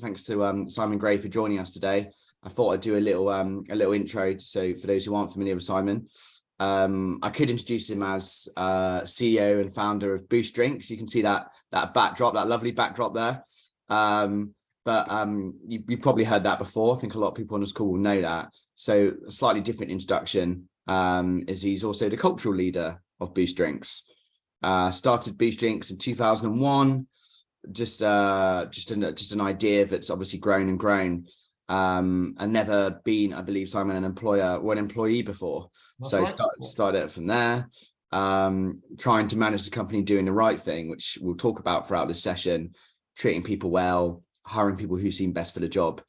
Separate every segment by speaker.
Speaker 1: Thanks to Simon Gray for joining us today. I thought I'd do a little intro. So for those who aren't familiar with Simon, I could introduce him as CEO and founder of Boost Drinks. You can see that backdrop, that lovely backdrop there. But you probably heard that before. I think a lot of people on this call will know that. So a slightly different introduction is he's also the cultural leader of Boost Drinks. Started Boost Drinks in 2001. Just an idea that's obviously grown and grown, and never been, I believe, Simon, an employee before. That's so right. Started it from there, trying to manage the company, doing the right thing, which we'll talk about throughout this session, treating people well, hiring people who seem best for the job.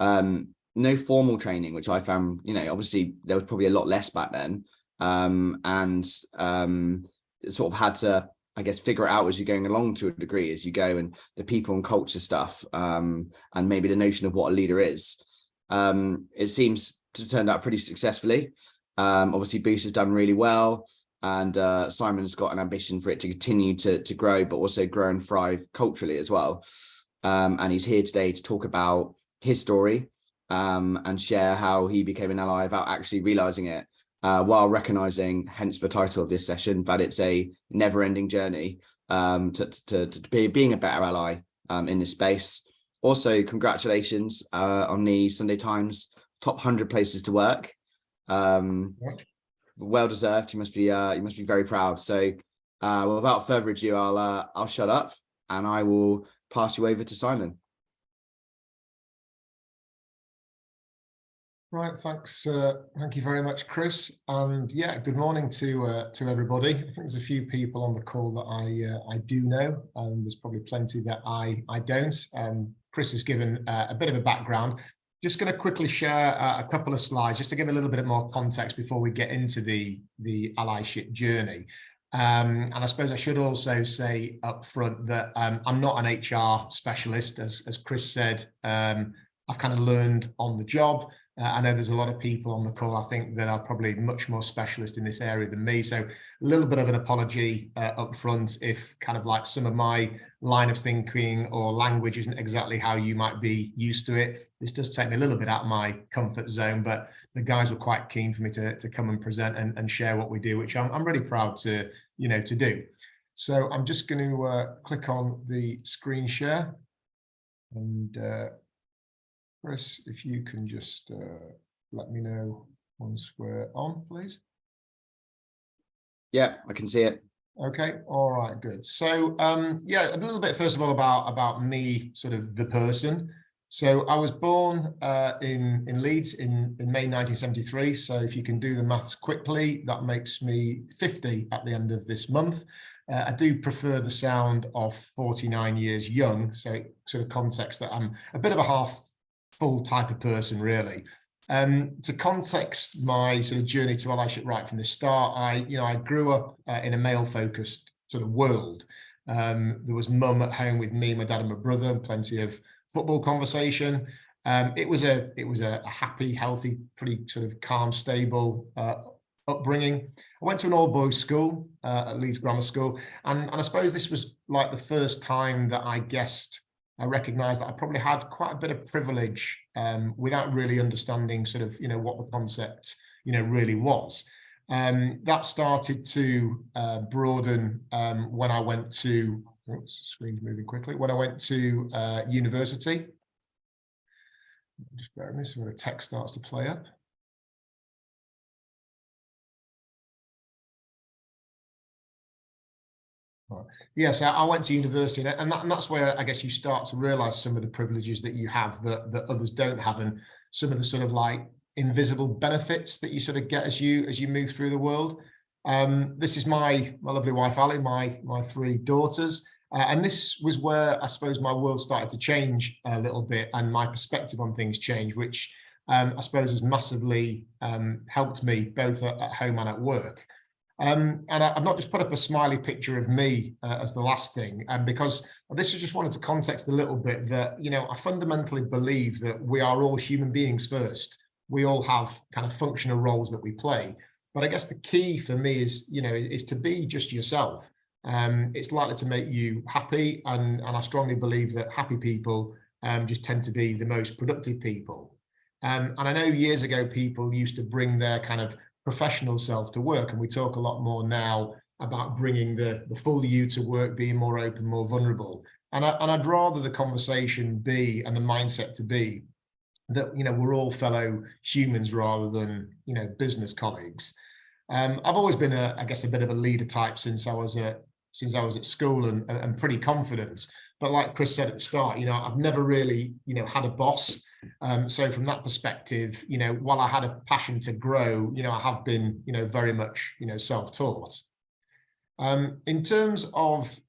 Speaker 1: No formal training, which I found, obviously there was probably a lot less back then, and sort of had to, I guess, figure it out as you're going along to a degree, as you go, and the people and culture stuff, and maybe the notion of what a leader is. It seems to turn out pretty successfully. Obviously, Boost has done really well, and Simon's got an ambition for it to continue to grow, but also grow and thrive culturally as well. And he's here today to talk about his story and share how he became an ally without actually realizing it. While recognizing, hence the title of this session, that it's a never-ending journey to being a better ally in this space. Also, congratulations on the Sunday Times top 100 places to work. Well deserved. You must be very proud. So, without further ado, I'll shut up and I will pass you over to Simon.
Speaker 2: Right, thanks. Thank you very much, Chris. And yeah, good morning to everybody. I think there's a few people on the call that I do know, and there's probably plenty that I don't. Chris has given a bit of a background. Just going to quickly share a couple of slides just to give a little bit more context before we get into the allyship journey. And I suppose I should also say up front that I'm not an HR specialist, as Chris said. I've kind of learned on the job. I know there's a lot of people on the call, I think, that are probably much more specialist in this area than me. So a little bit of an apology up front if kind of like some of my line of thinking or language isn't exactly how you might be used to it. This does take me a little bit out of my comfort zone, but the guys were quite keen for me to come and present and share what we do, which I'm really proud to do. So I'm just going to click on the screen share, and Chris, if you can just let me know once we're on, please.
Speaker 1: Yeah, I can see it.
Speaker 2: Okay, all right, good. So yeah, a little bit first of all about me, sort of the person. So I was born in Leeds in May 1973. So if you can do the maths quickly, that makes me 50 at the end of this month. I do prefer the sound of 49 years young. So sort of context that I'm a bit of a half full type of person, really. To context my sort of journey to allyship right from the start, I grew up in a male-focused sort of world. There was mum at home with me, my dad, and my brother, and plenty of football conversation. It was a happy, healthy, pretty sort of calm, stable upbringing. I went to an all-boys school at Leeds Grammar School, and I suppose this was like the first time that I recognized that I probably had quite a bit of privilege without really understanding sort of, what the concept, really was. That started to broaden when I went to, screen's moving quickly, when I went to university. Just bear with me, so when the text starts to play up. Yes, I went to university, and that's where I guess you start to realize some of the privileges that you have that others don't have, and some of the sort of like invisible benefits that you sort of get as you move through the world. This is my lovely wife Ali, my three daughters, and this was where I suppose my world started to change a little bit, and my perspective on things changed, which I suppose has massively helped me both at home and at work. And I've not just put up a smiley picture of me as the last thing, because this was just wanted to context a little bit that, I fundamentally believe that we are all human beings first. We all have kind of functional roles that we play. But I guess the key for me is, is to be just yourself. It's likely to make you happy. And I strongly believe that happy people just tend to be the most productive people. And I know years ago, people used to bring their kind of professional self to work, and we talk a lot more now about bringing the full you to work, being more open, more vulnerable. And I'd rather the conversation be, and the mindset to be, that, you know, we're all fellow humans rather than, you know, business colleagues. I've always been I guess a bit of a leader type since I was at school, and pretty confident. But like Chris said at the start, you know, I've never really, you know, had a boss. So from that perspective, you know, while I had a passion to grow, you know, I have been, you know, very much, you know, self-taught. In terms of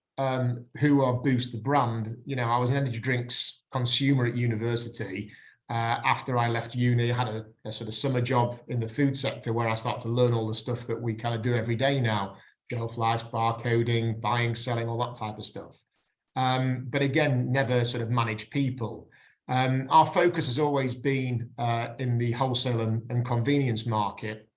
Speaker 2: who are Boost the brand, you know, I was an energy drinks consumer at university. After I left uni, I had a sort of summer job in the food sector where I started to learn all the stuff that we kind of do every day now: shelf life, barcoding, buying, selling, all that type of stuff. But again, never sort of managed people. Our focus has always been in the wholesale and convenience market.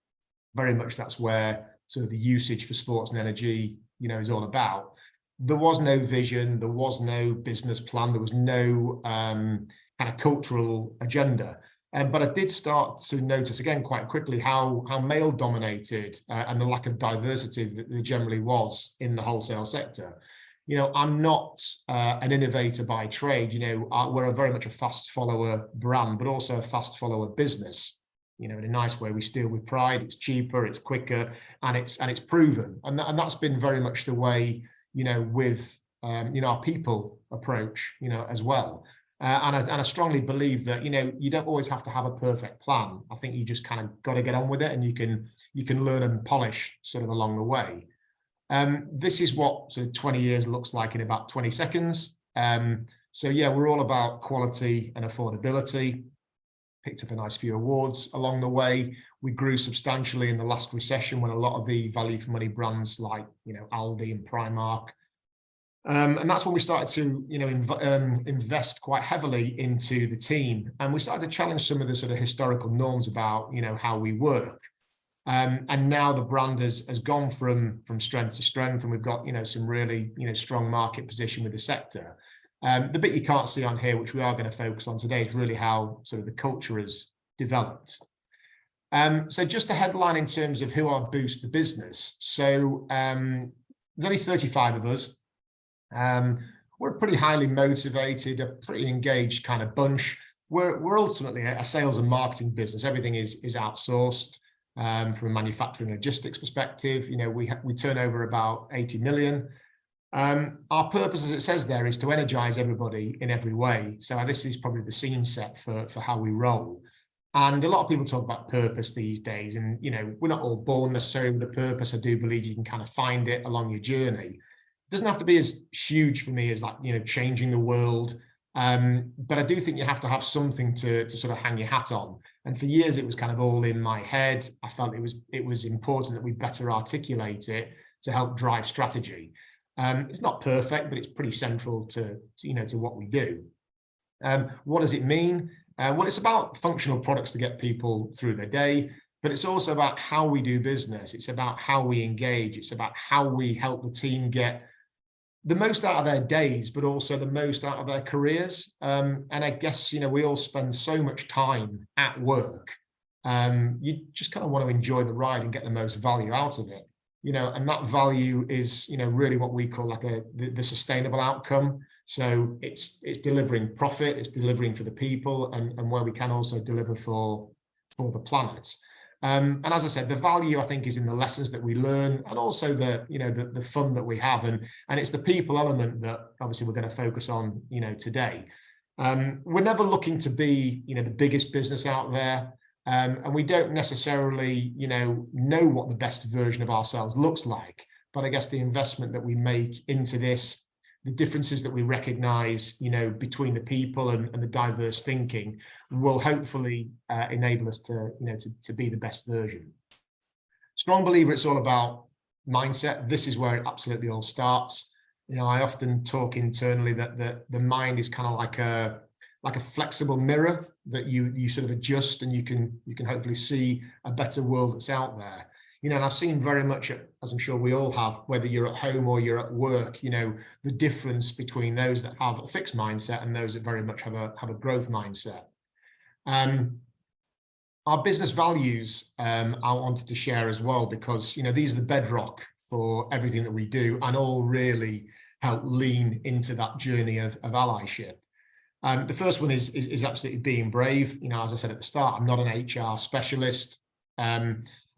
Speaker 2: Very much that's where sort of the usage for sports and energy, you know, is all about. There was no vision, there was no business plan, there was no kind of cultural agenda. But I did start to notice again quite quickly how male dominated and the lack of diversity that there generally was in the wholesale sector. You know, I'm not an innovator by trade. You know, we're very much a fast follower brand, but also a fast follower business. You know, in a nice way, we steal with pride. It's cheaper, it's quicker, and it's proven. And that's been very much the way, you know, with you know, our people approach, you know, as well. And I strongly believe that, you know, you don't always have to have a perfect plan. I think you just kind of got to get on with it, and you can learn and polish sort of along the way. This is what sort of 20 years looks like in about 20 seconds. So yeah, we're all about quality and affordability. Picked up a nice few awards along the way. We grew substantially in the last recession when a lot of the value for money brands like, you know, Aldi and Primark. And that's when we started to, you know, invest quite heavily into the team. And we started to challenge some of the sort of historical norms about, you know, how we work. And now the brand has gone from strength to strength, and we've got, you know, some really, you know, strong market position with the sector. The bit you can't see on here, which we are going to focus on today, is really how sort of the culture has developed. So just a headline in terms of who are Boost the business. So there's only 35 of us. We're pretty highly motivated, a pretty engaged kind of bunch. We're ultimately a sales and marketing business. Everything is outsourced. From a manufacturing logistics perspective, you know, we turn over about 80 million. Our purpose, as it says there, is to energize everybody in every way. So this is probably the scene set for how we roll. And a lot of people talk about purpose these days, and, you know, we're not all born necessarily with a purpose. I do believe you can kind of find it along your journey. It doesn't have to be as huge for me as, like, you know, changing the world. But I do think you have to have something to sort of hang your hat on. And for years, it was kind of all in my head. I felt it was important that we better articulate it to help drive strategy. It's not perfect, but it's pretty central to you know, to what we do. What does it mean? Well, it's about functional products to get people through their day, but it's also about how we do business. It's about how we engage. It's about how we help the team get the most out of their days, but also the most out of their careers. And I guess, you know, we all spend so much time at work. You just kind of want to enjoy the ride and get the most value out of it, you know, and that value is, you know, really what we call like the sustainable outcome. So it's delivering profit, it's delivering for the people, and where we can also deliver for the planet. And as I said, the value, I think, is in the lessons that we learn, and also the, you know, the fun that we have, and it's the people element that obviously we're going to focus on, you know, today. We're never looking to be, you know, the biggest business out there, and we don't necessarily, you know what the best version of ourselves looks like. But I guess the investment that we make into this, the differences that we recognize, you know, between the people and the diverse thinking, will hopefully enable us to, you know, to be the best version. Strong believer, it's all about mindset. This is where it absolutely all starts. You know, I often talk internally that the mind is kind of like a flexible mirror that you sort of adjust, and you can hopefully see a better world that's out there. and I've seen very much, as I'm sure we all have, whether you're at home or you're at work, the difference between those that have a fixed mindset and those that very much have a growth mindset. Our business values, I wanted to share as well, because these are the bedrock for everything that we do, and all really help lean into that journey of allyship. The first one is absolutely being brave. As I said at the start, I'm not an HR specialist.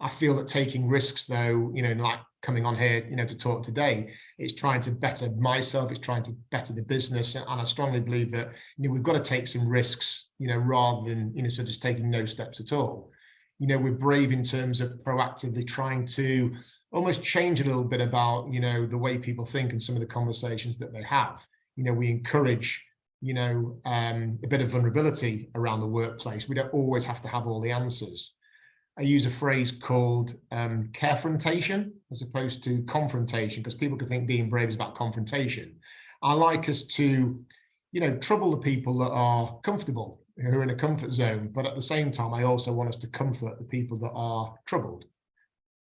Speaker 2: I feel that taking risks, though, like coming on here, to talk today, it's trying to better myself, it's trying to better the business. And I strongly believe that, we've got to take some risks, rather than, sort of just taking no steps at all. We're brave in terms of proactively trying to almost change a little bit about, the way people think and some of the conversations that they have. We encourage, a bit of vulnerability around the workplace. We don't always have to have all the answers. I use a phrase called carefrontation as opposed to confrontation, because people could think being brave is about confrontation. I like us to, trouble the people that are comfortable, who are in a comfort zone, but at the same time, I also want us to comfort the people that are troubled.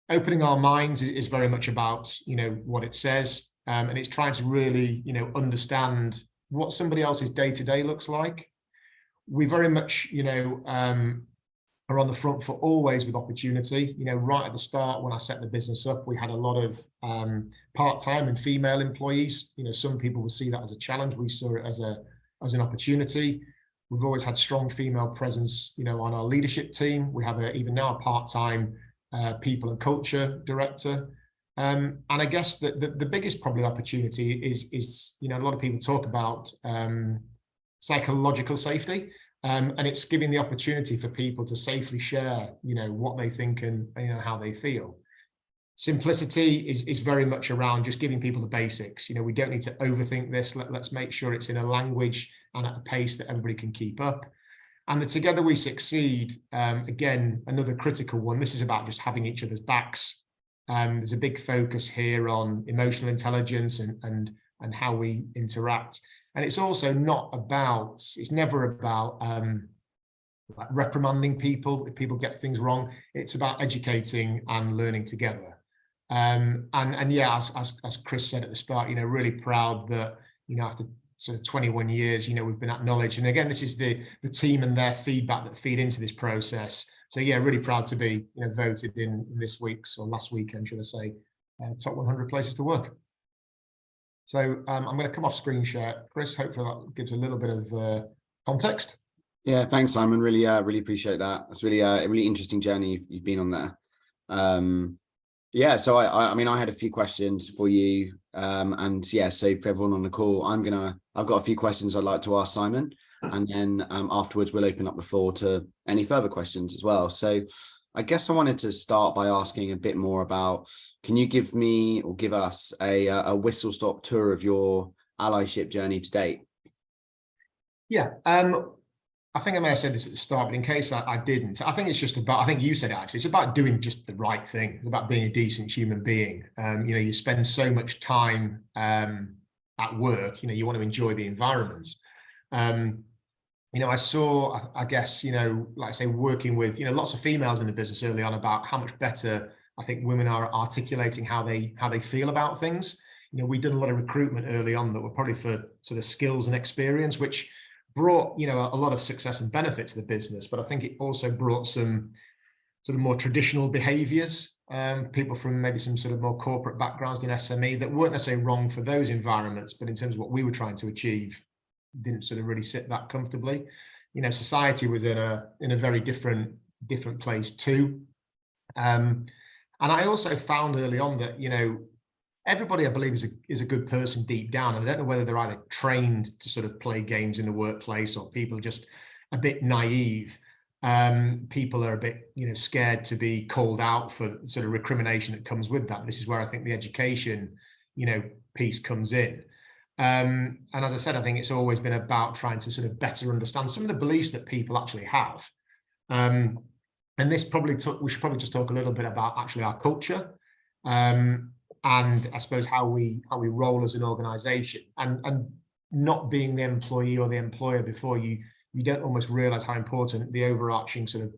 Speaker 2: Opening our minds is very much about, what it says, and it's trying to really, understand what somebody else's day-to-day looks like. We very much, are on the front foot always with opportunity. Right at the start, when I set the business up, we had a lot of part-time and female employees. Some people will see that as a challenge. We saw it as an opportunity. We've always had strong female presence, on our leadership team. We have even now a part-time people and culture director. And I guess that the biggest probably opportunity is a lot of people talk about psychological safety. And it's giving the opportunity for people to safely share, what they think and how they feel. Simplicity is very much around just giving people the basics. We don't need to overthink this. Let's make sure it's in a language and at a pace that everybody can keep up. And the Together We Succeed, again, another critical one. This is about just having each other's backs. There's a big focus here on emotional intelligence and how we interact. And it's also it's never about like reprimanding people if people get things wrong. It's about educating and learning together. And yeah, as Chris said at the start, really proud that, after sort of 21 years, we've been acknowledged. And again, this is the team and their feedback that feed into this process. So yeah, really proud to be voted in this week's, or last weekend, should I say, top 100 places to work. So I'm going to come off screen share. Chris, hopefully that gives a little bit of context.
Speaker 1: Yeah, thanks, Simon. Really appreciate that. It's really a really interesting journey you've been on there. Yeah, so I had a few questions for you. And yeah, so for everyone on the call, I've got a few questions I'd like to ask Simon, and then afterwards we'll open up the floor to any further questions as well. So I guess I wanted to start by asking a bit more about, can you give me or give us a whistle-stop tour of your allyship journey to date?
Speaker 2: Yeah, I think I may have said this at the start, but in case I didn't, I think it's just about, I think you said it actually, it's about doing just the right thing. It's about being a decent human being. You spend so much time at work, you want to enjoy the environment. I saw, I guess, like I say, working with, lots of females in the business early on, about how much better I think women are articulating how they feel about things. We've done a lot of recruitment early on that were probably for sort of skills and experience, which brought, a lot of success and benefit to the business. But I think it also brought some sort of more traditional behaviors, people from maybe some sort of more corporate backgrounds in SME that weren't necessarily wrong for those environments, but in terms of what we were trying to achieve, didn't sort of really sit that comfortably. Society was in a very different place too. And I also found early on that, everybody I believe is a good person deep down. And I don't know whether they're either trained to sort of play games in the workplace, or people are just a bit naive. People are a bit, scared to be called out for sort of recrimination that comes with that. This is where I think the education, piece comes in. And as I said, I think it's always been about trying to sort of better understand some of the beliefs that people actually have. And this we should probably just talk a little bit about actually our culture, and I suppose how we roll as an organization, and not being the employee or the employer before you don't almost realize how important the overarching sort of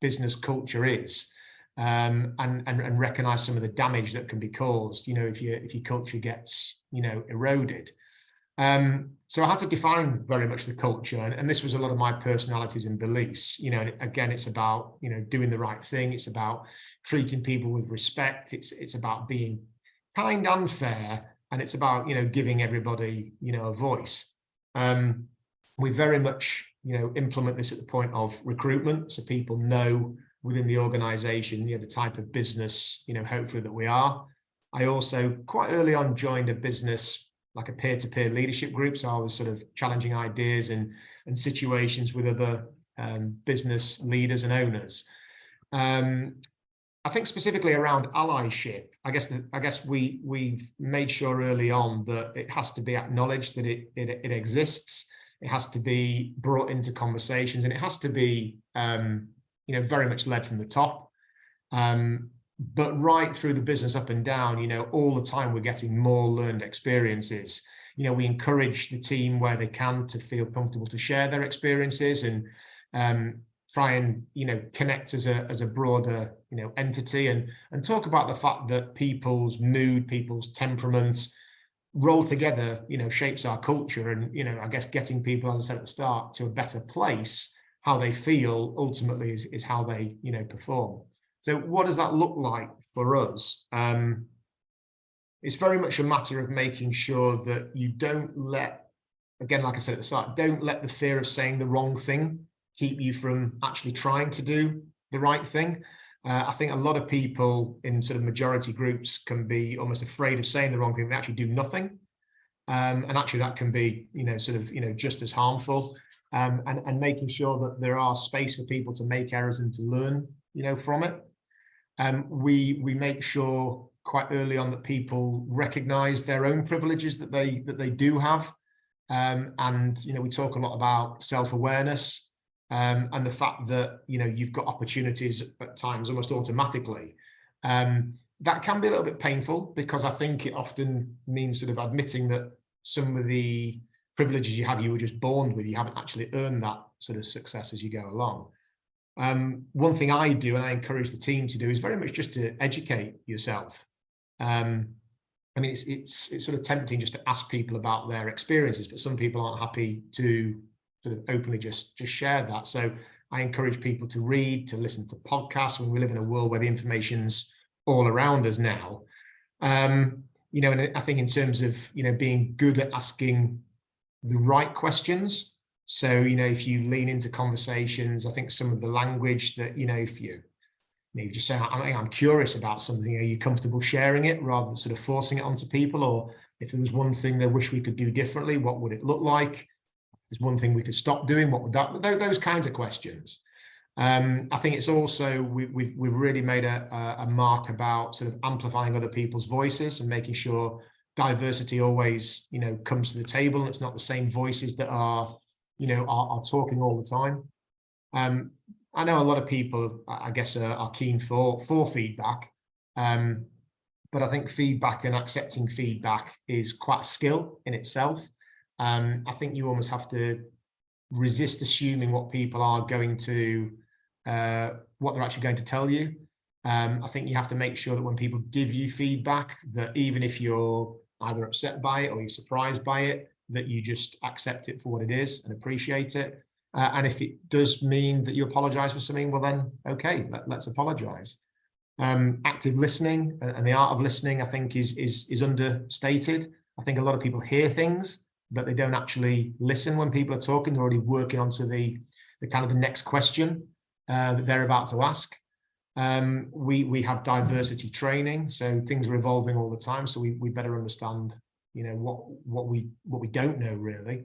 Speaker 2: business culture is. and recognize some of the damage that can be caused, if your culture gets, eroded. So I had to define very much the culture, and this was a lot of my personalities and beliefs. And again, it's about, doing the right thing. It's about treating people with respect. It's about being kind and fair, and it's about, giving everybody, a voice. We very much, implement this at the point of recruitment, so people know within the organization, the type of business, hopefully that we are. I also quite early on joined a business, like a peer-to-peer leadership group. So I was sort of challenging ideas and situations with other business leaders and owners. I think specifically around allyship, I guess we've made sure early on that it has to be acknowledged that it exists. It has to be brought into conversations, and it has to be very much led from the top. But right through the business up and down, all the time we're getting more learned experiences. We encourage the team where they can to feel comfortable to share their experiences, and try and connect as a broader entity, and talk about the fact that people's mood, people's temperament roll together shapes our culture. And I guess getting people, as I said at the start, to a better place, how they feel ultimately is how they perform. So what does that look like for us? It's very much a matter of making sure that you don't let, again, like I said at the start, don't let the fear of saying the wrong thing keep you from actually trying to do the right thing. I think a lot of people in sort of majority groups can be almost afraid of saying the wrong thing. They actually do nothing. And actually that can be, just as harmful. And making sure that there are space for people to make errors and to learn, from it. We make sure quite early on that people recognize their own privileges that they do have. And we talk a lot about self-awareness, and the fact that you've got opportunities at times almost automatically. That can be a little bit painful, because I think it often means sort of admitting that some of the privileges you have, you were just born with. You haven't actually earned that sort of success as you go along. One thing I do, and I encourage the team to do, is very much just to educate yourself. It's sort of tempting just to ask people about their experiences, but some people aren't happy to sort of openly just share that. So I encourage people to read, to listen to podcasts. When we live in a world where the information's all around us now, and I think in terms of being good at asking the right questions. So if you lean into conversations, I think some of the language that if you just say, I'm curious about something, are you comfortable sharing it, rather than sort of forcing it onto people? Or if there was one thing they wish we could do differently, what would it look like? If there's one thing we could stop doing, what would that? Those kinds of questions. I think it's also we've really made a mark about sort of amplifying other people's voices and making sure diversity always comes to the table, and it's not the same voices that are talking all the time. I know a lot of people, I guess, are keen for feedback, but I think feedback and accepting feedback is quite a skill in itself. I think you almost have to resist assuming what people are going to, what they're actually going to tell you. I think you have to make sure that when people give you feedback, that even if you're either upset by it or you're surprised by it, that you just accept it for what it is and appreciate it. And if it does mean that you apologize for something, well then, okay, let's apologize. Active listening and the art of listening, I think, is understated. I think a lot of people hear things, but they don't actually listen when people are talking. They're already working onto the kind of the next question that they're about to ask. We have diversity training, so things are evolving all the time. So we better understand, what we don't know really.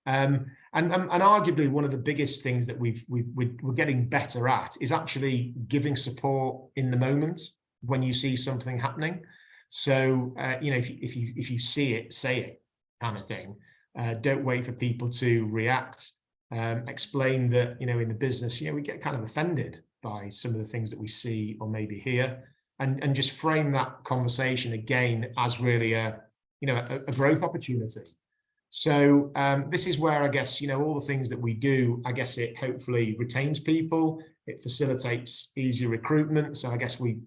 Speaker 2: And arguably one of the biggest things that we're getting better at is actually giving support in the moment when you see something happening. So if you see it, say it, kind of thing. Don't wait for people to react. Explain that in the business we get kind of offended by some of the things that we see or maybe hear, and just frame that conversation again as really a growth opportunity. So this is where I guess all the things that we do, I guess it hopefully retains people. it facilitates easier recruitment. So I guess we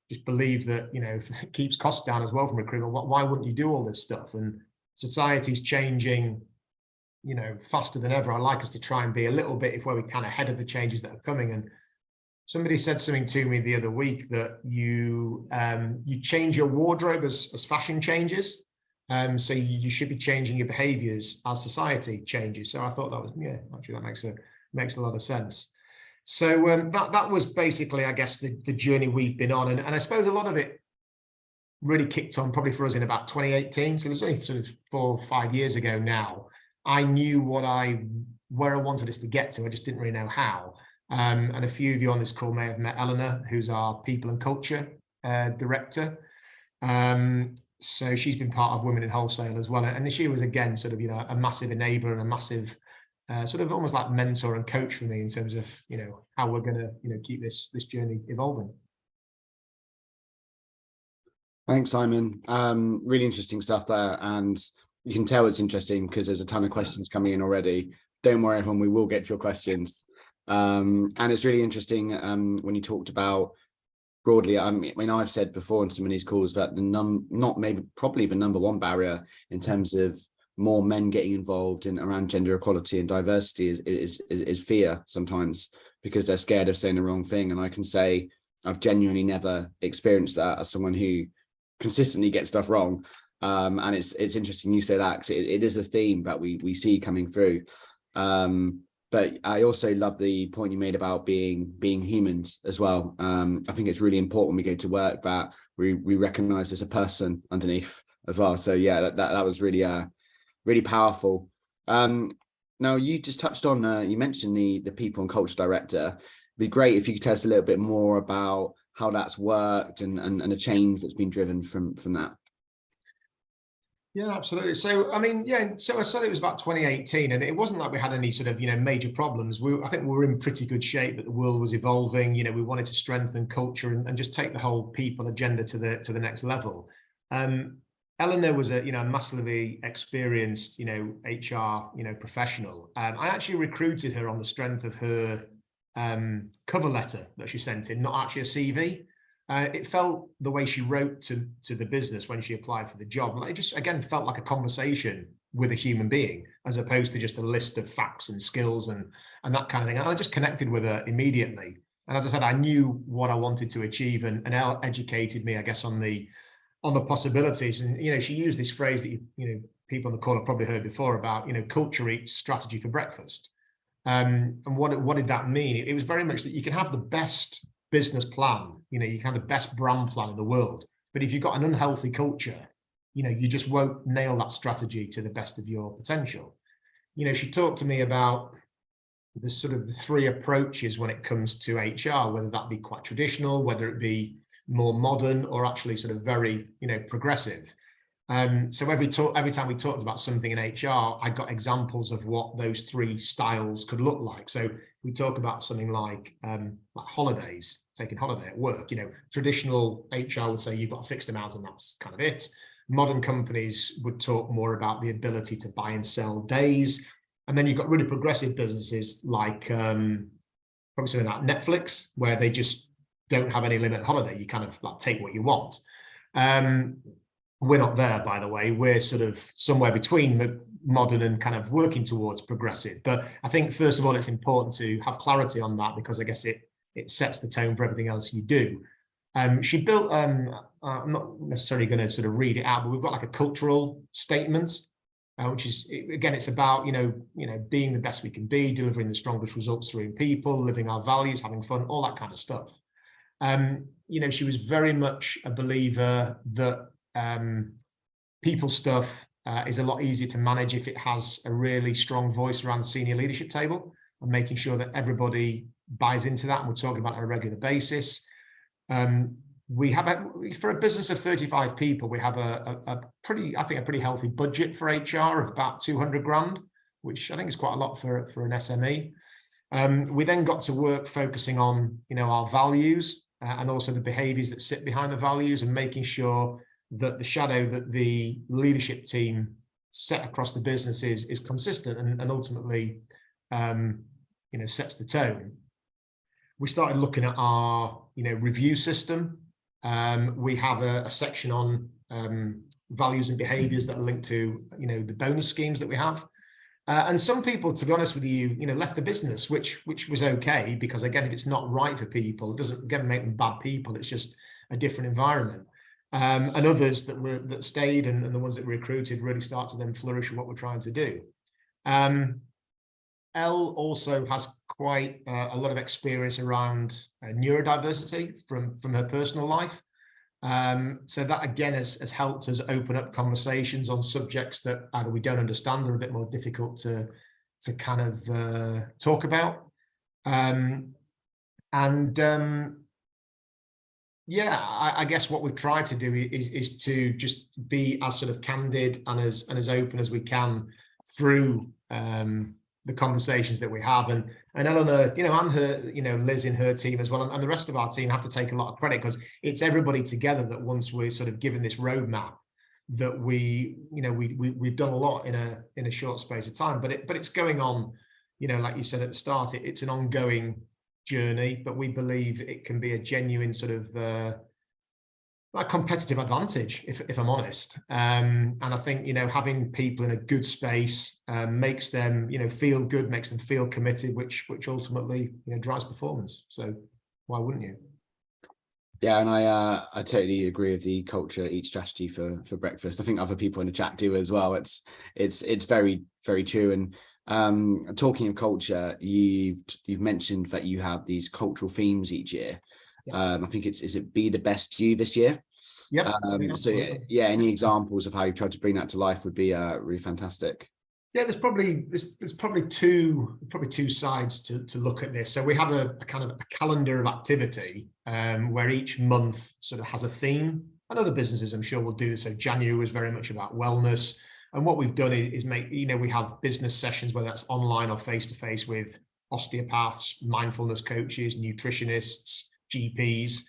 Speaker 2: just believe that, if it keeps costs down as well from recruitment, why wouldn't you do all this stuff? And society's changing, faster than ever. I like us to try and be a little bit, if where we can, ahead of the changes that are coming. And somebody said something to me the other week that you change your wardrobe as fashion changes. So you should be changing your behaviors as society changes. So I thought that was, actually that makes a lot of sense. So that was basically, I guess, the journey we've been on. And I suppose a lot of it really kicked on probably for us in about 2018. So there's only sort of 4 or 5 years ago now. I knew where I wanted us to get to. I just didn't really know how. And a few of you on this call may have met Eleanor, who's our people and culture director. So she's been part of Women in Wholesale as well. And she was, again, sort of, a massive enabler and a massive sort of almost like mentor and coach for me in terms of, how we're going to, keep this journey evolving.
Speaker 1: Thanks, Simon. Really interesting stuff there. And you can tell it's interesting because there's a ton of questions coming in already. Don't worry, everyone, we will get to your questions. And it's really interesting when you talked about broadly, I mean, I've said before in some of these calls that probably the number one barrier in terms of more men getting involved in around gender equality and diversity is fear sometimes, because they're scared of saying the wrong thing. And I can say I've genuinely never experienced that as someone who consistently gets stuff wrong. And it's interesting you say that, because it is a theme that we see coming through. But I also love the point you made about being humans as well. I think it's really important when we go to work that we recognize there's a person underneath as well. So yeah, that was really powerful. Now you just touched on, you mentioned the people and culture director. It'd be great if you could tell us a little bit more about how that's worked and the change that's been driven from that.
Speaker 2: Yeah, absolutely. So, I mean, so I said it was about 2018, and it wasn't like we had any sort of, major problems. I think we were in pretty good shape, but the world was evolving. We wanted to strengthen culture and just take the whole people agenda to the next level. Eleanor was a, massively experienced, HR, professional. I actually recruited her on the strength of her cover letter that she sent in, not actually a CV. It felt the way she wrote to the business when she applied for the job. It just, again, felt like a conversation with a human being, as opposed to just a list of facts and skills and that kind of thing. And I just connected with her immediately. And as I said, I knew what I wanted to achieve, and Elle educated me, I guess, on the possibilities. And, she used this phrase that, people on the call have probably heard before about, culture eats strategy for breakfast. And what did that mean? It was very much that you can have the best business plan, you can have the best brand plan in the world, but if you've got an unhealthy culture, you just won't nail that strategy to the best of your potential. She talked to me about the sort of the 3 approaches when it comes to HR, whether that be quite traditional, whether it be more modern, or actually sort of very, progressive. So every time we talked about something in HR, I got examples of what those 3 styles could look like. So we talk about something like holidays, taking holiday at work. Traditional HR would say you've got a fixed amount and that's kind of it. Modern companies would talk more about the ability to buy and sell days. And then you've got really progressive businesses like probably something like Netflix, where they just don't have any limit holiday. You kind of like take what you want. We're not there, by the way. We're sort of somewhere between modern and kind of working towards progressive. But I think, first of all, it's important to have clarity on that, because I guess it sets the tone for everything else you do. She built, I'm not necessarily going to sort of read it out, but we've got like a cultural statement, which is, again, it's about, being the best we can be, delivering the strongest results through people, living our values, having fun, all that kind of stuff. She was very much a believer that people stuff is a lot easier to manage if it has a really strong voice around the senior leadership table, and making sure that everybody buys into that, and we're talking about it on a regular basis. We have for a business of 35 people, we have a pretty healthy budget for HR of about 200 grand, which I think is quite a lot for an SME. We then got to work focusing on, our values and also the behaviors that sit behind the values, and making sure that the shadow that the leadership team set across the business is consistent and ultimately, sets the tone. we started looking at our, review system. We have a section on values and behaviors that are linked to, the bonus schemes that we have. And some people, to be honest with you, left the business, which was okay, because again, if it's not right for people, it doesn't again make them bad people. It's just a different environment. And others that stayed and the ones that recruited really start to then flourish in what we're trying to do. Elle also has quite a lot of experience around neurodiversity from her personal life. So that again has helped us open up conversations on subjects that either we don't understand or are a bit more difficult to kind of talk about. Yeah, I guess what we've tried to do is to just be as sort of candid and as open as we can through the conversations that we have. And Eleanor, and her, Liz in her team as well, and the rest of our team have to take a lot of credit, because it's everybody together that once we're sort of given this roadmap, that we've done a lot in a short space of time. But it's going on, like you said at the start, it's an ongoing journey, but we believe it can be a genuine sort of a competitive advantage, if I'm honest. And I think, having people in a good space makes them, feel good, makes them feel committed, which ultimately, drives performance. So why wouldn't you?
Speaker 1: Yeah, and I totally agree with the culture eat strategy for breakfast. I think other people in the chat do as well. It's very, very true. And talking of culture, you've mentioned that you have these cultural themes each year. I think is it Be the Best You this year?
Speaker 2: Yeah.
Speaker 1: So yeah, any examples of how you've tried to bring that to life would be really fantastic.
Speaker 2: Yeah, there's probably two sides to look at this. So we have a kind of a calendar of activity where each month sort of has a theme. And other businesses, I'm sure, will do this. So January was very much about wellness. And what we've done is make, we have business sessions, whether that's online or face-to-face, with osteopaths, mindfulness coaches, nutritionists, GPs,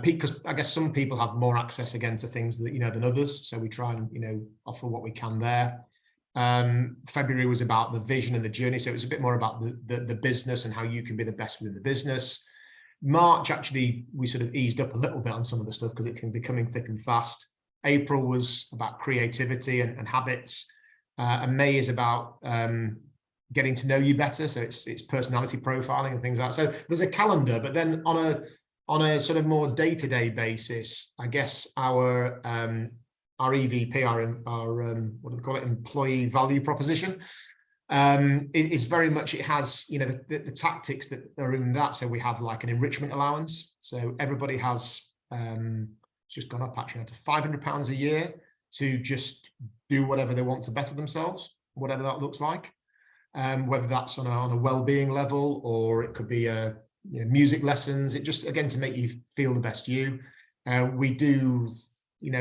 Speaker 2: because I guess some people have more access again to things that, than others. So we try and, offer what we can there. February was about the vision and the journey. So it was a bit more about the business and how you can be the best within the business. March, actually, we sort of eased up a little bit on some of the stuff because it can be coming thick and fast. April was about creativity and habits. And May is about getting to know you better. So it's personality profiling and things like that. So there's a calendar, but then on a sort of more day-to-day basis, I guess our EVP, our what do we call it, employee value proposition, is very much, it has, the tactics that are in that. So we have like an enrichment allowance. So everybody has, it's just gone up actually to £500 a year to just do whatever they want to better themselves, whatever that looks like. Whether that's on a well-being level, or it could be music lessons. It just, again, to make you feel the best you. We do,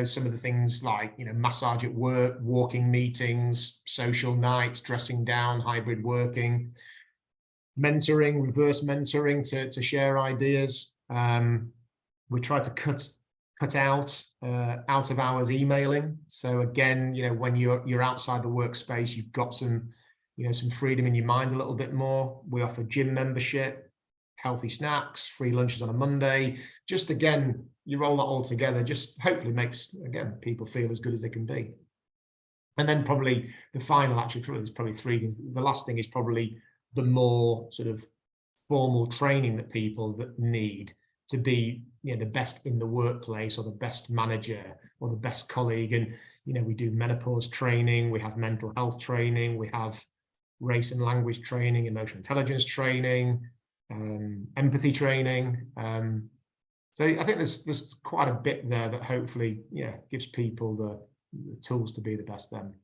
Speaker 2: some of the things like, massage at work, walking meetings, social nights, dressing down, hybrid working, mentoring, reverse mentoring to share ideas. We try to cut out of hours emailing. So again, when you're outside the workspace, you've got some freedom in your mind a little bit more. We offer gym membership, healthy snacks, free lunches on a Monday. Just again, you roll that all together, just hopefully makes, again, people feel as good as they can be. And then probably the final, actually, there's probably three things. The last thing is probably the more sort of formal training that people that need to be, the best in the workplace, or the best manager, or the best colleague. And, we do menopause training, we have mental health training, we have race and language training, emotional intelligence training, empathy training. So I think there's quite a bit there that hopefully, gives people the tools to be the best them.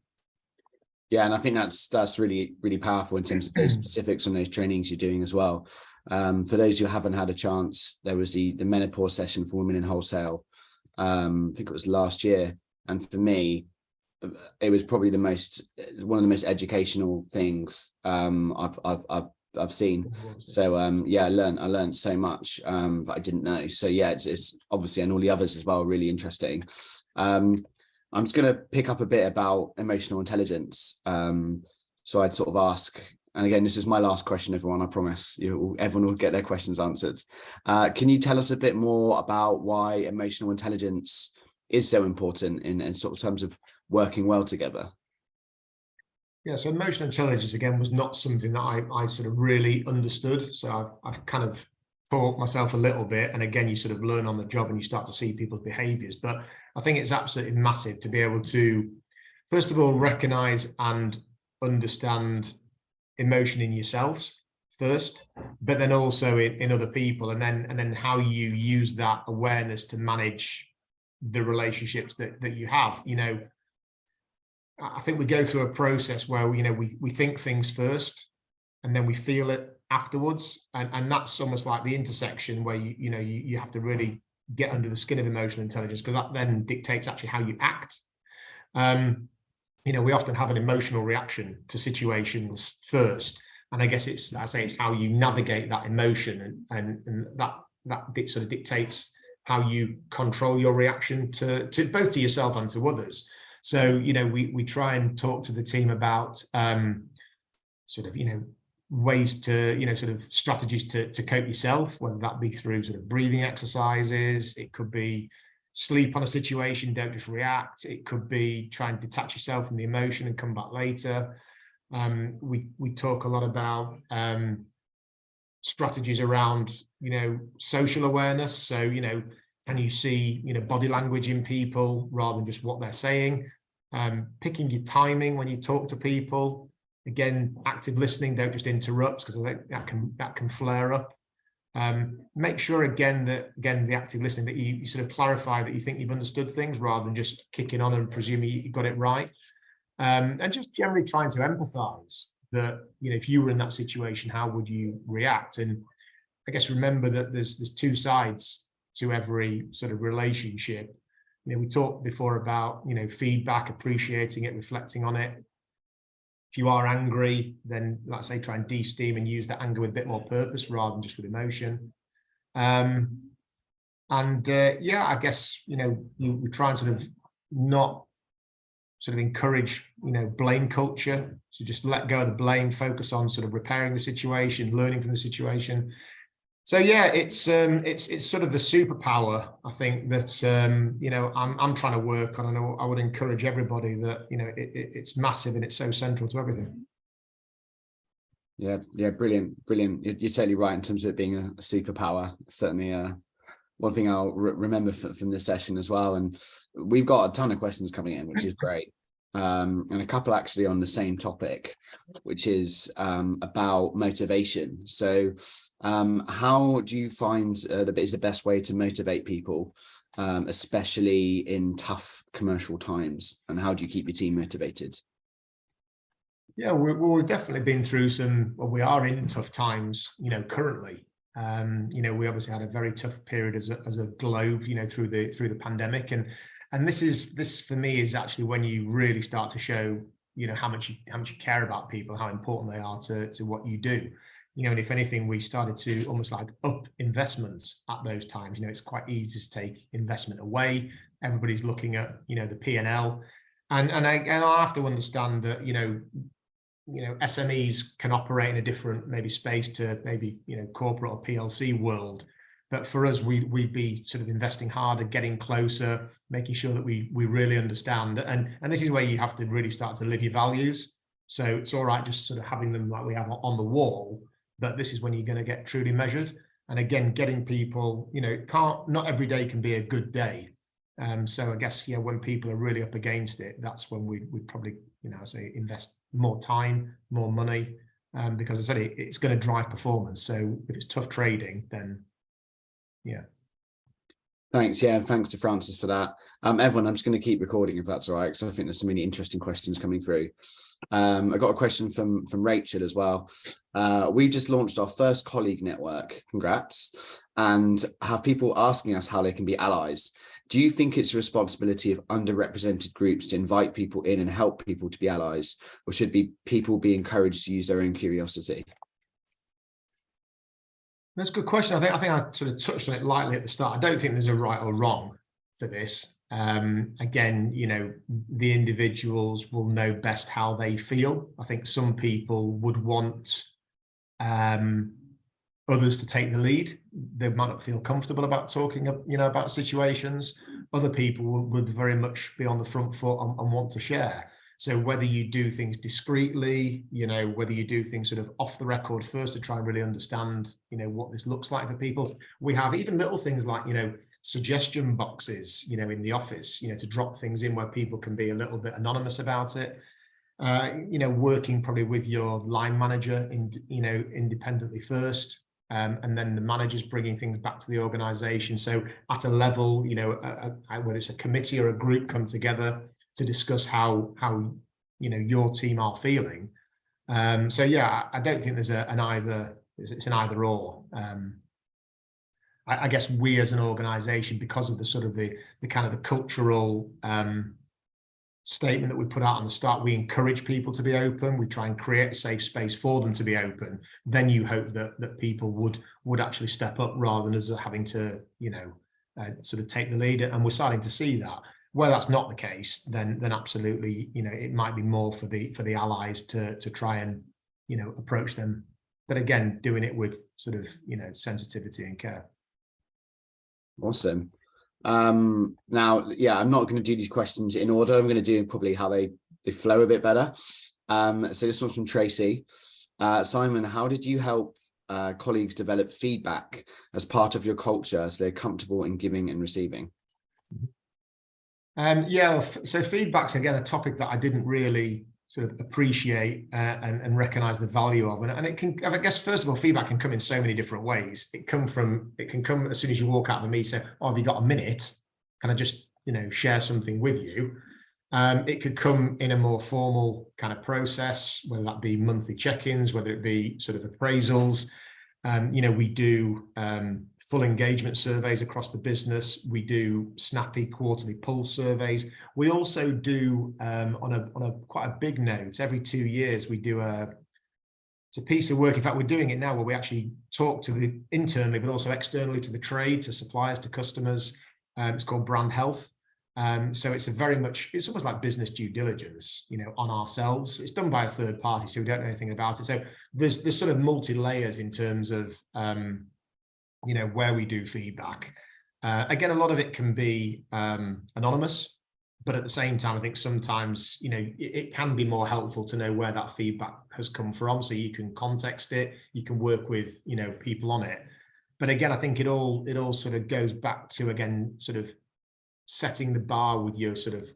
Speaker 1: Yeah, and I think that's really, really powerful in terms of those specifics on those trainings you're doing as well. For those who haven't had a chance, there was the menopause session for women in wholesale. I think it was last year, and for me, it was probably one of the most educational things I've seen. So yeah, I learned so much that I didn't know. So yeah, it's obviously, and all the others as well, really interesting. I'm just going to pick up a bit about emotional intelligence. So I'd sort of ask and again, this is my last question, everyone, I promise everyone will get their questions answered. Can you tell us a bit more about why emotional intelligence is so important in sort of terms of working well together?
Speaker 2: Yeah, so emotional intelligence, again, was not something that I sort of really understood. So I've kind of taught myself a little bit. And again, you sort of learn on the job and you start to see people's behaviors. But I think it's absolutely massive to be able to, first of all, recognize and understand emotion in yourselves first, but then also in other people, and then how you use that awareness to manage the relationships that you have. I think we go through a process where we think things first and then we feel it afterwards, and that's almost like the intersection where you have to really get under the skin of emotional intelligence, because that then dictates actually how you act. We often have an emotional reaction to situations first, and I guess it's how you navigate that emotion, and that sort of dictates how you control your reaction to both to yourself and to others. So, we try and talk to the team about ways to, sort of strategies to cope yourself, whether that be through sort of breathing exercises. It could be sleep on a situation, don't just react. It could be try and detach yourself from the emotion and come back later. We talk a lot about strategies around, social awareness. So, can you see, body language in people rather than just what they're saying? Picking your timing when you talk to people. Again, active listening, don't just interrupt, because I think that can flare up. Make sure again the active listening, that you sort of clarify that you think you've understood things rather than just kicking on and presuming you got it right. And just generally trying to empathize that, if you were in that situation, how would you react? And I guess remember that there's two sides to every sort of relationship. We talked before about, feedback, appreciating it, reflecting on it. If you are angry, then let's say try and de-steam and use that anger with a bit more purpose rather than just with emotion. I guess, we try and sort of not sort of encourage, blame culture. So just let go of the blame, focus on sort of repairing the situation, learning from the situation. So yeah, it's sort of the superpower, I think, that I'm trying to work on, and I would encourage everybody that it's massive and it's so central to everything.
Speaker 1: Yeah, brilliant. You're totally right in terms of it being a superpower. Certainly, one thing I'll remember from this session as well. And we've got a ton of questions coming in, which is great. And a couple actually on the same topic, which is about motivation. So how do you find that is the best way to motivate people, especially in tough commercial times? And how do you keep your team motivated?
Speaker 2: Yeah, we've definitely been through we are in tough times, currently. We obviously had a very tough period as a globe, through the pandemic, and this for me is actually when you really start to show, how much you care about people, how important they are to what you do. And if anything, we started to almost like up investments at those times. It's quite easy to take investment away. Everybody's looking at, the P&L, and I have to understand that, SMEs can operate in a different maybe space to maybe, corporate or PLC world. But for us, we'd be sort of investing harder, getting closer, making sure that we really understand. And this is where you have to really start to live your values. So it's all right just sort of having them like we have on the wall, but this is when you're going to get truly measured. And again, getting people, not every day can be a good day. So I guess, when people are really up against it, that's when we'd probably, say invest more time, more money, because I said it's going to drive performance. So if it's tough trading, then yeah.
Speaker 1: Thanks. Yeah, thanks to Francis for that. Everyone, I'm just going to keep recording if that's all right, because I think there's some really interesting questions coming through. I got a question from Rachel as well. We've just launched our first colleague network. Congrats. And have people asking us how they can be allies. Do you think it's a responsibility of underrepresented groups to invite people in and help people to be allies, or should people be encouraged to use their own curiosity?
Speaker 2: That's a good question. I think I sort of touched on it lightly at the start. I don't think there's a right or wrong for this. Again, the individuals will know best how they feel. I think some people would want others to take the lead. They might not feel comfortable about talking, about situations. Other people would very much be on the front foot and want to share. So whether you do things discreetly, whether you do things sort of off the record first to try and really understand, what this looks like for people. We have even little things like, suggestion boxes, in the office, to drop things in where people can be a little bit anonymous about it. Working probably with your line manager, independently first. And then the managers bringing things back to the organization. So at a level, whether it's a committee or a group come together to discuss how your team are feeling. So yeah, I don't think there's an either. It's an either or. I guess we as an organization, because of the sort of the kind of the cultural statement that we put out on the start, we encourage people to be open. We try and create a safe space for them to be open. Then you hope that people would actually step up rather than us having to, sort of take the lead. And we're starting to see that. Where that's not the case, then absolutely, it might be more for the allies to try and, approach them. But again, doing it with sort of, sensitivity and care.
Speaker 1: Awesome. Now, yeah, I'm not going to do these questions in order. I'm going to do probably how they flow a bit better. So this one's from Tracy. Simon, how did you help colleagues develop feedback as part of your culture so they're comfortable in giving and receiving?
Speaker 2: So feedback's again a topic that I didn't really sort of appreciate and recognize the value of, and it can, I guess, first of all, feedback can come in so many different ways. It can come as soon as you walk out of the meeting. Say, oh, have you got a minute? Can I just share something with you? It could come in a more formal kind of process, whether that be monthly check-ins, whether it be sort of appraisals. We do full engagement surveys across the business. We do snappy quarterly pulse surveys. We also do, on a quite a big note, every 2 years we do it's a piece of work. In fact, we're doing it now where we actually talk to the internally, but also externally to the trade, to suppliers, to customers. It's called brand health. So it's it's almost like business due diligence, on ourselves. It's done by a third party, so we don't know anything about it. So there's sort of multi-layers in terms of, where we do feedback. Again, a lot of it can be anonymous, but at the same time, I think sometimes, it can be more helpful to know where that feedback has come from. So you can context it, you can work with, people on it. But again, I think it all sort of goes back to, again, sort of setting the bar with your sort of,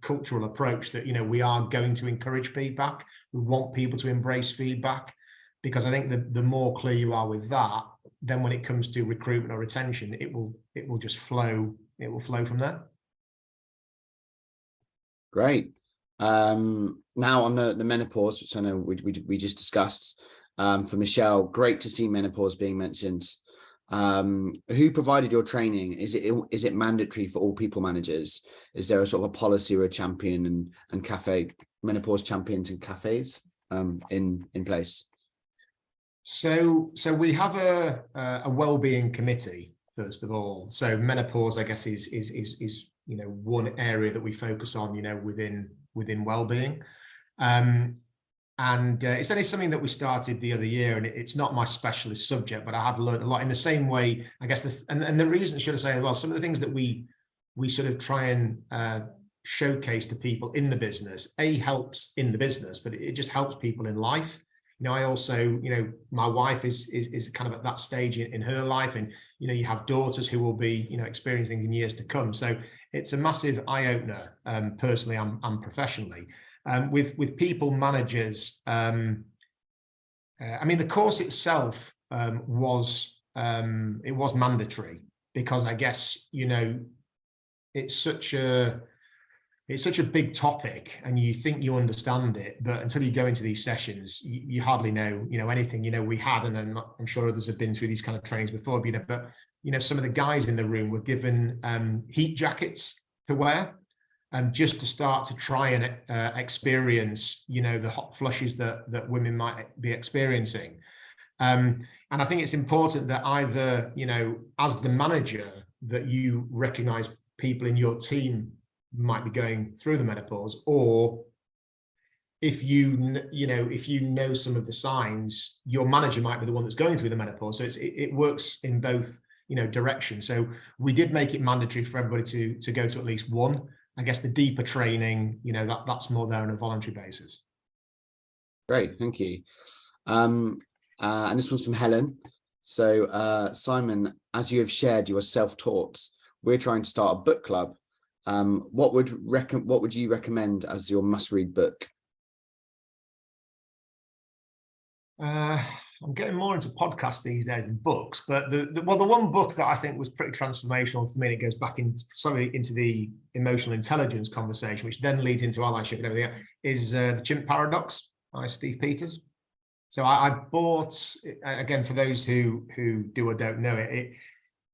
Speaker 2: cultural approach that, we are going to encourage feedback. We want people to embrace feedback, because I think the more clear you are with that, then when it comes to recruitment or retention, it will just flow. It will flow from there.
Speaker 1: Great. Now on the menopause, which I know we just discussed, for Michelle, great to see menopause being mentioned. Who provided your training? Is it mandatory for all people managers? Is there a sort of a policy or a champion and cafe menopause champions and cafes in place?
Speaker 2: So we have a well-being committee, first of all. So menopause, I guess, is one area that we focus on, within well-being. And it's only something that we started the other year, and it's not my specialist subject, but I have learned a lot in the same way, I guess. And the reason, should I say as well, some of the things that we sort of try and showcase to people in the business, helps in the business, but it just helps people in life. I also, my wife is kind of at that stage in her life, and, you have daughters who will be, experiencing things in years to come. So it's a massive eye-opener, personally and professionally. With people managers, the course itself was mandatory, because I guess, it's such a big topic, and you think you understand it, but until you go into these sessions, you hardly know anything. We had, and I'm sure others have been through these kind of trainings before, but some of the guys in the room were given heat jackets to wear, just to start to try and experience, the hot flushes that women might be experiencing. And I think it's important that either, as the manager, that you recognize people in your team might be going through the menopause, or if you know some of the signs, your manager might be the one that's going through the menopause. So it works in both directions. So we did make it mandatory for everybody to go to at least one. I guess the deeper training, that's more there on a voluntary basis.
Speaker 1: Great, thank you. And this one's from Helen. So Simon, as you have shared, you are self-taught. We're trying to start a book club. What would you recommend as your must-read book?
Speaker 2: I'm getting more into podcasts these days than books, but the one book that I think was pretty transformational for me, and it goes back into the emotional intelligence conversation, which then leads into allyship and everything, is The Chimp Paradox by Steve Peters. So I bought, again, for those who do or don't know it,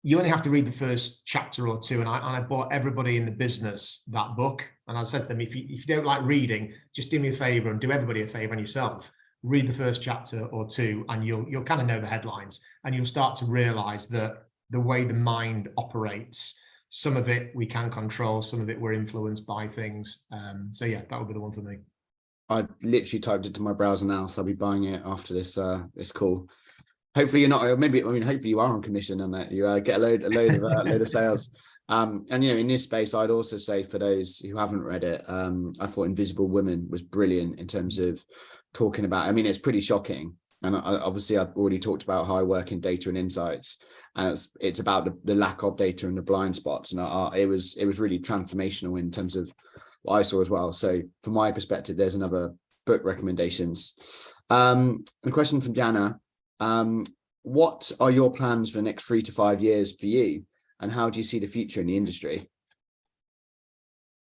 Speaker 2: you only have to read the first chapter or two, and I bought everybody in the business that book. And I said to them, if you don't like reading, just do me a favor and do everybody a favor and yourself. Read the first chapter or two, and you'll kind of know the headlines, and you'll start to realize that the way the mind operates, some of it we can control, some of it we're influenced by things. So yeah, that would be the one for me.
Speaker 1: I literally typed it to my browser now, so I'll be buying it after this call. Hopefully you're not. Hopefully you are on commission on that. You get a load of sales. And in this space, I'd also say, for those who haven't read it, I thought Invisible Women was brilliant in terms of talking about. It's pretty shocking, and obviously I've already talked about how I work in data and insights, and it's about the lack of data and the blind spots, and it was really transformational in terms of what I saw as well. So from my perspective, there's another book recommendations. A question from Jana. What are your plans for the next 3 to 5 years for you, and how do you see the future in the industry?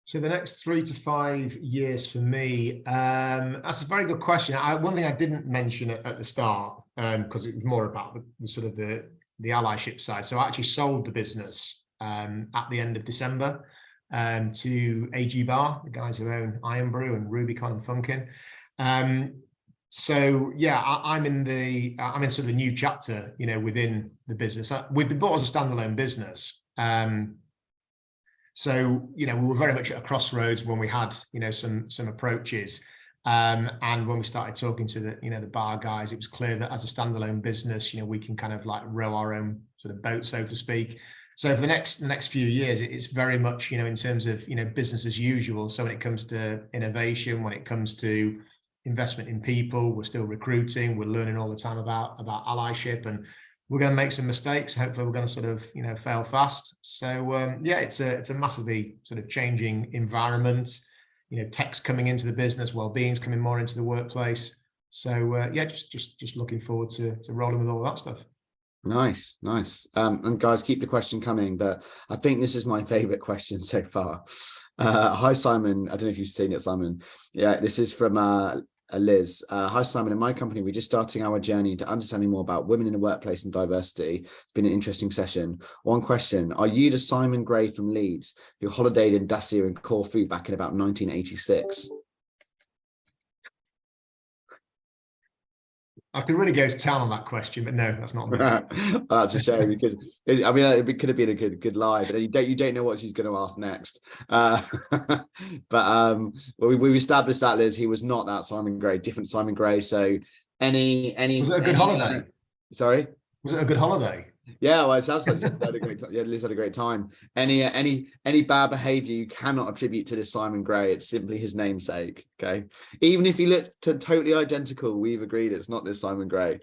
Speaker 2: So the next 3 to 5 years for me, that's a very good question. One thing I didn't mention at the start, because it was more about the sort of the allyship side. So I actually sold the business at the end of December to AG Bar, the guys who own Iron Brew and Rubicon and Funkin. So yeah, I'm in sort of a new chapter, within the business. We've been bought as a standalone business. So, we were very much at a crossroads when we had, some approaches. And when we started talking to the bar guys, it was clear that as a standalone business, we can kind of like row our own sort of boat, so to speak. So for the next few years, it's very much, in terms of, business as usual. So when it comes to innovation, when it comes to investment in people, we're still recruiting, we're learning all the time about allyship, and we're going to make some mistakes. Hopefully we're going to sort of, fail fast. So yeah, it's a massively sort of changing environment, tech's coming into the business, well-being's coming more into the workplace. So yeah, just looking forward to rolling with all that stuff. Nice.
Speaker 1: And guys, keep the question coming, but I think this is my favorite question so far. Hi Simon, I don't know if you've seen it, Simon. Yeah, this is from Liz. Hi Simon, in my company we're just starting our journey to understanding more about women in the workplace and diversity. It's been an interesting session. One question: are you the Simon Gray from Leeds who holidayed in Dacia and Corfu back in about 1986?
Speaker 2: I could really go to town on that question, but no, that's not me.
Speaker 1: That's a shame, because it could have been a good lie, but you don't know what she's going to ask next. But we've established that, Liz, he was not that Simon Gray, different Simon Gray. So any
Speaker 2: was it a good holiday?
Speaker 1: Sorry,
Speaker 2: was it a good holiday?
Speaker 1: Yeah, well, it sounds like Liz had a great time. Yeah, Liz had a great time. Any bad behavior you cannot attribute to this Simon Gray. It's simply his namesake. Okay, even if he looked totally identical, we've agreed it's not this Simon Gray.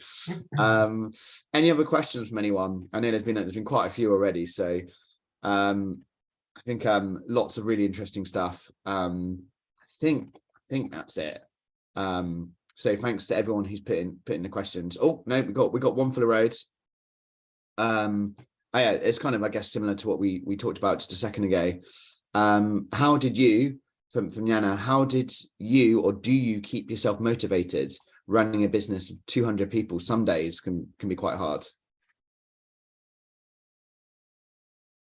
Speaker 1: Any other questions from anyone? I know there's been quite a few already. So, I think lots of really interesting stuff. I think that's it. So thanks to everyone who's put in the questions. Oh no, we got one for the roads. Yeah, it's kind of, I guess, similar to what we talked about just a second ago. How did you, from Yana, how did you, or do you keep yourself motivated running a business of 200 people? Some days can be quite hard.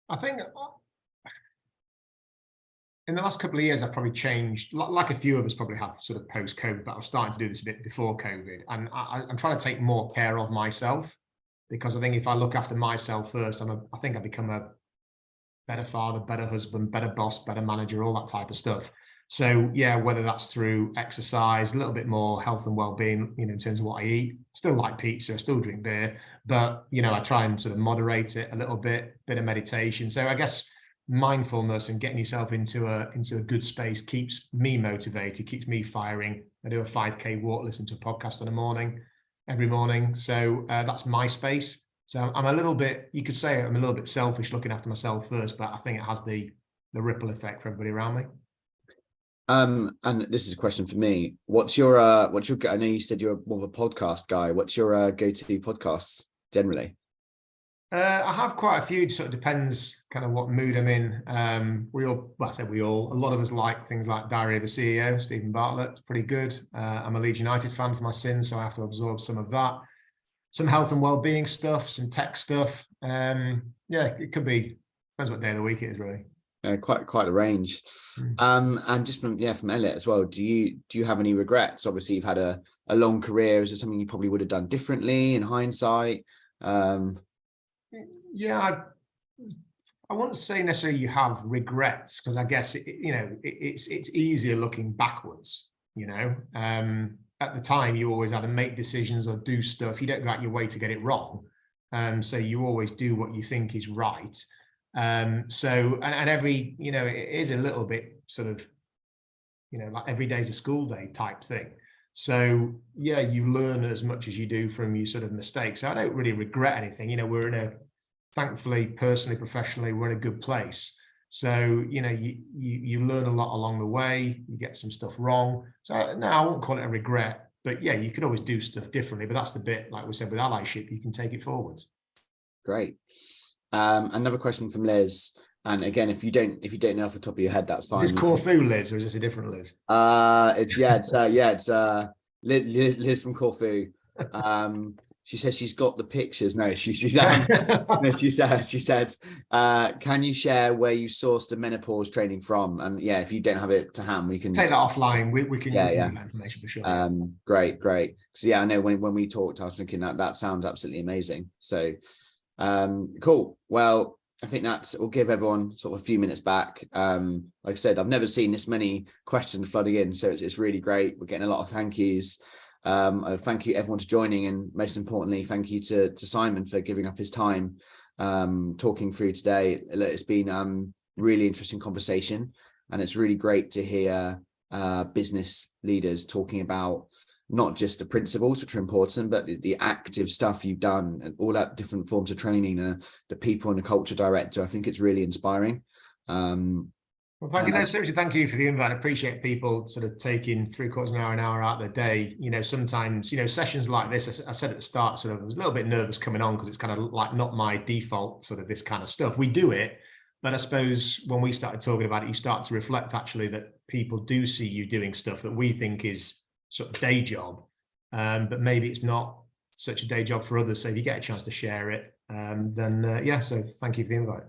Speaker 2: I think in the last couple of years, I've probably changed, like a few of us probably have sort of post-COVID, but I was starting to do this a bit before COVID. And I'm trying to take more care of myself, because I think if I look after myself first, I think I become better father, better husband, better boss, better manager, all that type of stuff. So yeah, whether that's through exercise, a little bit more health and well-being, in terms of what I eat. Still like pizza, I still drink beer, but I try and sort of moderate it a little bit of meditation. So I guess mindfulness and getting yourself into a good space keeps me motivated, keeps me firing. I do a 5K walk, listen to a podcast every morning. So that's my space. So I'm a little bit, you could say I'm a little bit selfish looking after myself first, but I think it has the ripple effect for everybody around me.
Speaker 1: And this is a question for me. What's your, I know you said you're more of a podcast guy. What's your go-to podcasts generally?
Speaker 2: I have quite a few. It sort of depends kind of what mood I'm in. A lot of us like things like Diary of a CEO, Stephen Bartlett. It's pretty good. I'm a Leeds United fan for my sins, so I have to absorb some of that. Some health and well-being stuff, some tech stuff. It could be, depends what day of the week it is, really.
Speaker 1: Quite a range. And just from Elliot as well, do you have any regrets? Obviously you've had a long career. Is there something you probably would have done differently in hindsight?
Speaker 2: I wouldn't say necessarily you have regrets, because I guess it's easier looking backwards. At the time you always had to make decisions or do stuff. You don't go out your way to get it wrong, so you always do what you think is right. So every it is a little bit sort of like every day's a school day type thing. So yeah, you learn as much as you do from your sort of mistakes. So I don't really regret anything. We're thankfully, personally, professionally, we're in a good place. So you learn a lot along the way. You get some stuff wrong. So no, I won't call it a regret, but yeah, you could always do stuff differently. But that's the bit, like we said, with allyship, you can take it forwards. Great.
Speaker 1: Another question from Liz, and again, if you don't know off the top of your head, that's fine.
Speaker 2: Is this Corfu Liz, or is this a different Liz?
Speaker 1: It's Liz from Corfu. She says she's got the pictures. No, she said, can you share where you sourced the menopause training from? And yeah, if you don't have it to hand, we can
Speaker 2: take that offline. We can get that information for sure.
Speaker 1: Great. So yeah, I know when we talked, I was thinking that sounds absolutely amazing. So cool. Well, I think will give everyone sort of a few minutes back. Like I said, I've never seen this many questions flooding in, so it's really great. We're getting a lot of thank yous. Thank you everyone to joining, and most importantly, thank you to Simon for giving up his time talking through today. It's been really interesting conversation, and it's really great to hear business leaders talking about not just the principles, which are important, but the active stuff you've done and all that different forms of training, the people and the culture director. I think it's really inspiring.
Speaker 2: Well, thank you. No, seriously, thank you for the invite. I appreciate people sort of taking 3/4 an hour out of their day. Sometimes, sessions like this, I said at the start, sort of, I was a little bit nervous coming on because it's kind of like not my default sort of this kind of stuff. We do it, but I suppose when we started talking about it, you start to reflect actually that people do see you doing stuff that we think is sort of day job, but maybe it's not such a day job for others. So if you get a chance to share it, then so thank you for the invite.